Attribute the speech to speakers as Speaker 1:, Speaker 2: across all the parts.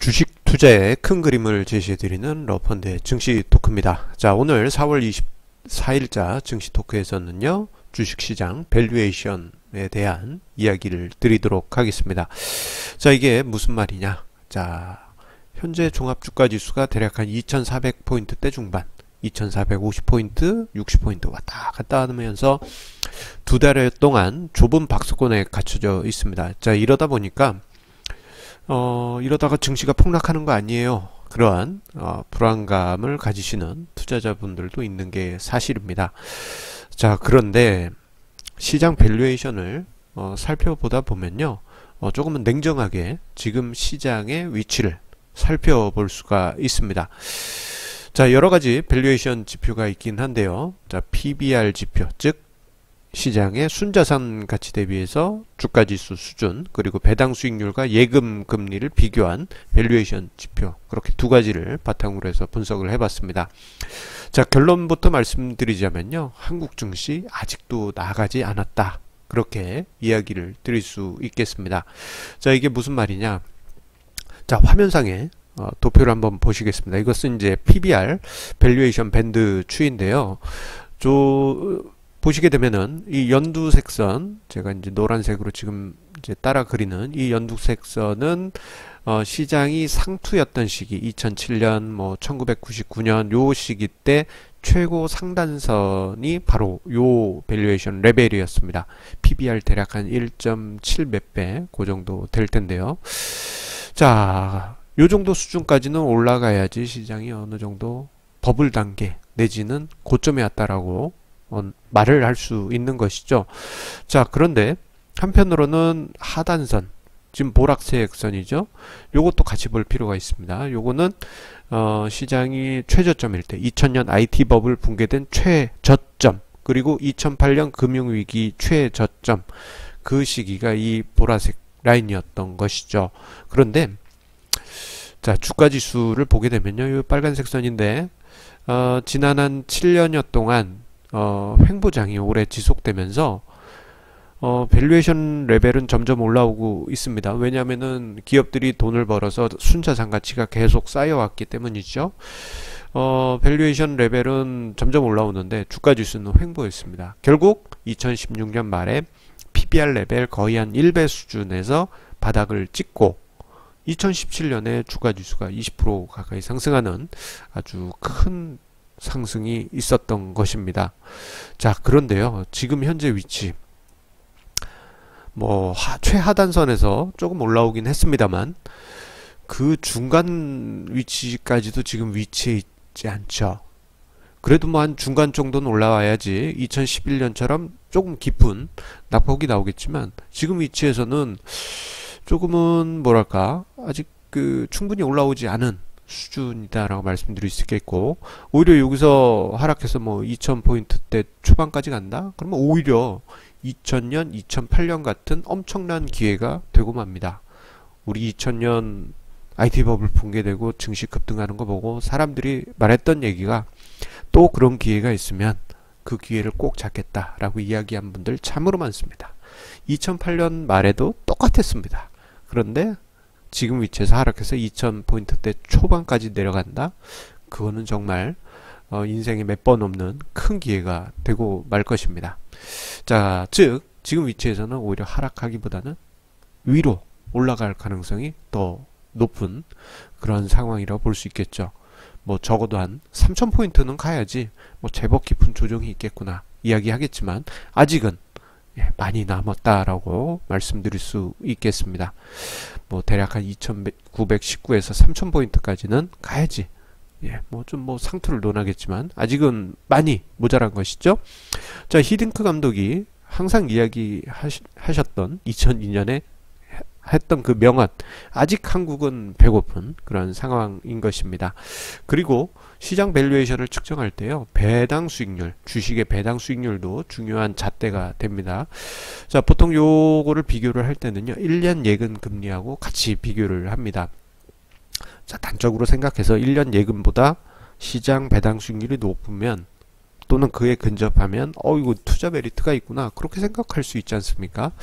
Speaker 1: 주식 투자의 큰 그림을 제시해드리는 러펀드의 증시 토크입니다. 자, 오늘 4월 24일자 증시 토크에서는요, 주식시장 밸류에이션에 대한 이야기를 드리도록 하겠습니다. 자, 이게 무슨 말이냐? 자, 현재 종합주가지수가 대략 한 2400포인트대 중반, 2450포인트, 60포인트 왔다 갔다 하면서 두 달 동안 좁은 박스권에 갇혀져 있습니다. 자, 이러다 보니까 이러다가 증시가 폭락하는 거 아니에요. 그러한 불안감을 가지시는 투자자분들도 있는 게 사실입니다. 자, 그런데 시장 밸류에이션을 살펴보다 보면요, 조금은 냉정하게 지금 시장의 위치를 살펴볼 수가 있습니다. 자, 여러가지 밸류에이션 지표가 있긴 한데요. 자, PBR 지표, 즉 시장의 순자산 가치 대비해서 주가지수 수준, 그리고 배당 수익률과 예금 금리를 비교한 밸류에이션 지표, 그렇게 두 가지를 바탕으로 해서 분석을 해봤습니다. 자, 결론부터 말씀드리자면요, 한국 증시 아직도 나가지 않았다, 그렇게 이야기를 드릴 수 있겠습니다. 자, 이게 무슨 말이냐? 자, 화면상에 도표를 한번 보시겠습니다. 이것은 이제 PBR 밸류에이션 밴드 추인데요. 보시게 되면은 이 연두색선, 제가 이제 노란색으로 지금 이제 따라 그리는 이 연두색선은 시장이 상투였던 시기, 2007년 뭐 1999년 요 시기 때 최고 상단선이 바로 요 밸류에이션 레벨이었습니다. PBR 대략 한 1.7 몇 배, 그 정도 될 텐데요. 자, 요 정도 수준까지는 올라가야지 시장이 어느 정도 버블 단계 내지는 고점에 왔다라고 말을 할 수 있는 것이죠. 자, 그런데 한편으로는 하단선, 지금 보라색 선이죠. 요것도 같이 볼 필요가 있습니다. 요거는 시장이 최저점일 때 2000년 IT 버블 붕괴된 최저점, 그리고 2008년 금융위기 최저점, 그 시기가 이 보라색 라인이었던 것이죠. 그런데 자, 주가지수를 보게 되면요, 이 빨간색 선인데 지난 한 7년여 동안 횡보장이 오래 지속되면서 밸류에이션 레벨은 점점 올라오고 있습니다. 왜냐하면은 기업들이 돈을 벌어서 순자산 가치가 계속 쌓여왔기 때문이죠. 밸류에이션 레벨은 점점 올라오는데 주가지수는 횡보했습니다. 결국 2016년 말에 PBR 레벨 거의 한 1배 수준에서 바닥을 찍고 2017년에 주가지수가 20% 가까이 상승하는 아주 큰 상승이 있었던 것입니다. 자, 그런데요, 지금 현재 위치, 뭐 최하단선에서 조금 올라오긴 했습니다만 그 중간 위치까지도 지금 위치해 있지 않죠. 그래도 뭐 한 중간 정도는 올라와야지 2011년처럼 조금 깊은 낙폭이 나오겠지만 지금 위치에서는 조금은 뭐랄까, 아직 충분히 올라오지 않은 수준이다라고 말씀드릴 수 있겠고, 오히려 여기서 하락해서 뭐 2000포인트대 초반까지 간다? 그러면 오히려 2000년, 2008년 같은 엄청난 기회가 되고 맙니다. 우리 2000년 IT 버블 붕괴되고 증시 급등하는 거 보고 사람들이 말했던 얘기가, 또 그런 기회가 있으면 그 기회를 꼭 잡겠다라고 이야기한 분들 참으로 많습니다. 2008년 말에도 똑같았습니다. 그런데 지금 위치에서 하락해서 2000포인트대 초반까지 내려간다? 그거는 정말 인생에 몇 번 없는 큰 기회가 되고 말 것입니다. 자, 즉 지금 위치에서는 오히려 하락하기보다는 위로 올라갈 가능성이 더 높은 그런 상황이라고 볼 수 있겠죠. 뭐 적어도 한 3000포인트는 가야지 뭐 제법 깊은 조정이 있겠구나 이야기하겠지만 아직은 많이 남았다라고 말씀드릴 수 있겠습니다. 뭐 대략 한 2919에서 3000포인트까지는 가야지. 뭐 좀 뭐 상투를 논하겠지만 아직은 많이 모자란 것이죠. 자, 히딩크 감독이 항상 이야기하셨던 2002년에 했던 그 명언, 아직 한국은 배고픈 그런 상황인 것입니다. 그리고 시장 밸류에이션을 측정할 때요, 배당 수익률, 주식의 배당 수익률도 중요한 잣대가 됩니다. 자, 보통 요거를 비교를 할 때는요, 1년 예금 금리하고 같이 비교를 합니다. 자, 단적으로 생각해서 1년 예금보다 시장 배당 수익률이 높으면, 또는 그에 근접하면 이거 투자 메리트가 있구나, 그렇게 생각할 수 있지 않습니까?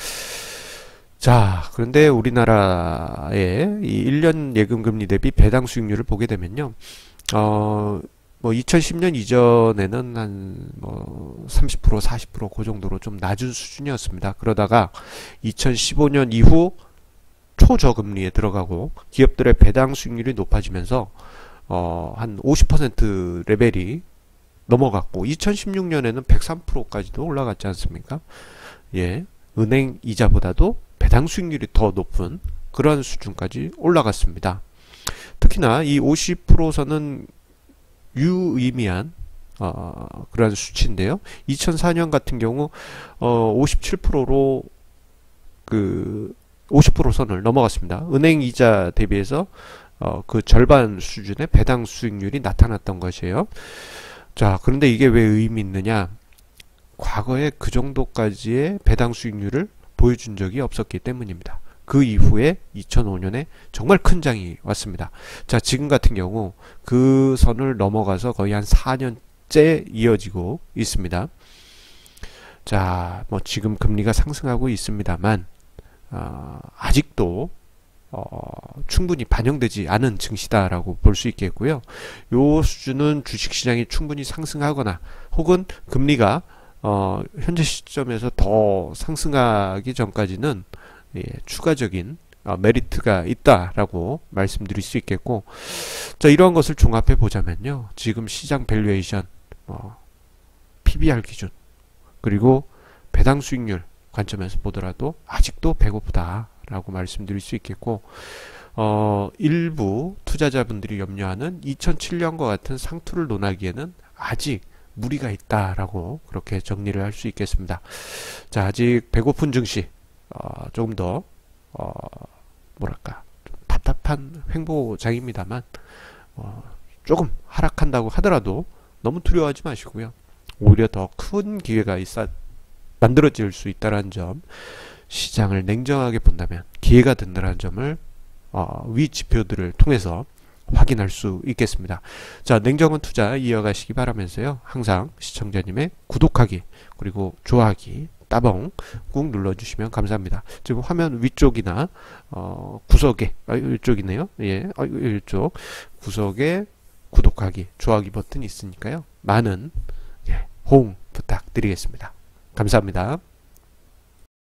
Speaker 1: 자, 그런데 우리나라의 이 1년 예금 금리 대비 배당 수익률을 보게 되면요. 뭐 2010년 이전에는 한 뭐 30%, 40%그 정도로 좀 낮은 수준이었습니다. 그러다가 2015년 이후 초저금리에 들어가고 기업들의 배당 수익률이 높아지면서 한 50% 레벨이 넘어갔고 2016년에는 103%까지도 올라갔지 않습니까? 예. 은행 이자보다도 배당 수익률이 더 높은 그러한 수준까지 올라갔습니다. 특히나 이 50%선은 유의미한 그러한 수치인데요. 2004년 같은 경우 57%로 그 50% 선을 넘어갔습니다. 은행 이자 대비해서 그 절반 수준의 배당 수익률이 나타났던 것이에요. 자, 그런데 이게 왜 의미 있느냐? 과거에 그 정도까지의 배당 수익률을 보여준 적이 없었기 때문입니다. 그 이후에 2005년에 정말 큰 장이 왔습니다. 자, 지금 같은 경우 그 선을 넘어가서 거의 한 4년째 이어지고 있습니다. 자, 뭐 지금 금리가 상승하고 있습니다만 아직도 충분히 반영되지 않은 증시다라고 볼 수 있겠고요. 요 수준은 주식시장이 충분히 상승하거나 혹은 금리가 현재 시점에서 더 상승하기 전까지는 추가적인 메리트가 있다라고 말씀드릴 수 있겠고, 자, 이러한 것을 종합해 보자면요. 지금 시장 밸류에이션, PBR 기준, 그리고 배당 수익률 관점에서 보더라도 아직도 배고프다라고 말씀드릴 수 있겠고, 일부 투자자분들이 염려하는 2007년과 같은 상투를 논하기에는 아직 무리가 있다라고 그렇게 정리를 할 수 있겠습니다. 자, 아직 배고픈 증시 조금 더 뭐랄까 좀 답답한 횡보장입니다만 조금 하락한다고 하더라도 너무 두려워하지 마시고요. 오히려 더 큰 기회가 만들어질 수 있다는 점, 시장을 냉정하게 본다면 기회가 된다는 점을 위 지표들을 통해서 확인할 수 있겠습니다. 자, 냉정한 투자 이어가시기 바라면서요. 항상 시청자님의 구독하기 그리고 좋아하기 따봉 꾹 눌러주시면 감사합니다. 지금 화면 위쪽이나 구석에 이쪽이네요. 예, 이쪽 구석에 구독하기 좋아하기 버튼이 있으니까요. 많은 호응 부탁드리겠습니다. 감사합니다.